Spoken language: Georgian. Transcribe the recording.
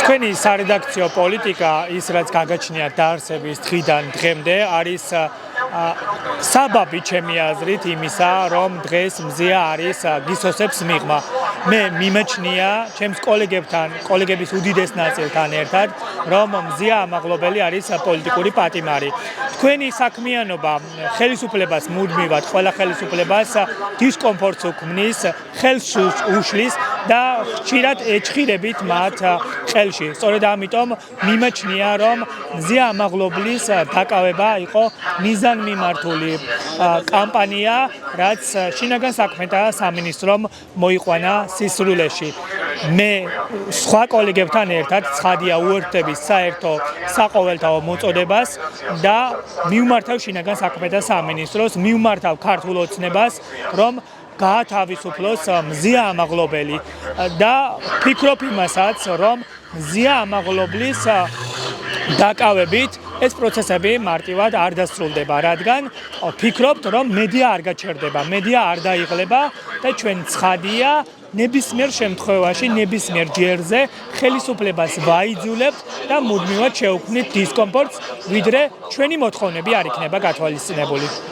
თქვენი სარედაქციო პოლიტიკა ის რაც გაგაჩნია დაარსების დღიდან დღემდე არის საბაბი ჩემი აზრით იმისა რომ დღეს მზია არის გისოსებს მიღმა მე მიმეჩნია ჩემს კოლეგების უდიდეს ნაწილთან ერთად რომ მზია ამაღლობელი არის პოლიტიკური პატიმარი თქვენი საქმიანობა ხელისუფლებას მუდმივად ყველა ხელისუფლებას დისკომფორტს უქმნის ხელს უშლის და ხშირად ეჭხირებით მათ ხელში სწორედ ამიტომ მიმეჩნია რომ მზია ამაღლობლის დაკავება იყო მიზანმიმართული კამპანია რაც შინაგან საქმეთა სამინისტრომ მოიყვანა სისრულეში მე სხვა კოლეგებთან ერთად ცხადია უერთდების საერთო საყოველთაო მოწოდებას და მივმართავ შინაგან საქმეთა სამინისტროს მივმართავ ქართულ ოცნებას რომ გაათავისუფლოს მზია ამაღლობელი და ფიქრობ იმასაც რომ მზია ამაღლობლის დაკავებით ეს პროცესები მარტივად არ დასრულდება, რადგან ფიქრობთ, რომ მედია არ გაჩერდება, მედია არ დაიღლება და ჩვენ ცხადია ნებისმიერ შემთხვევაში, ნებისმიერ ჯერზე ხელისუფლებას ვაიძულებთ და მუდმივად შევქმნით დისკომფორტს, ვიდრე ჩვენი მოთხოვნები არ იქნება გათვალისწინებული.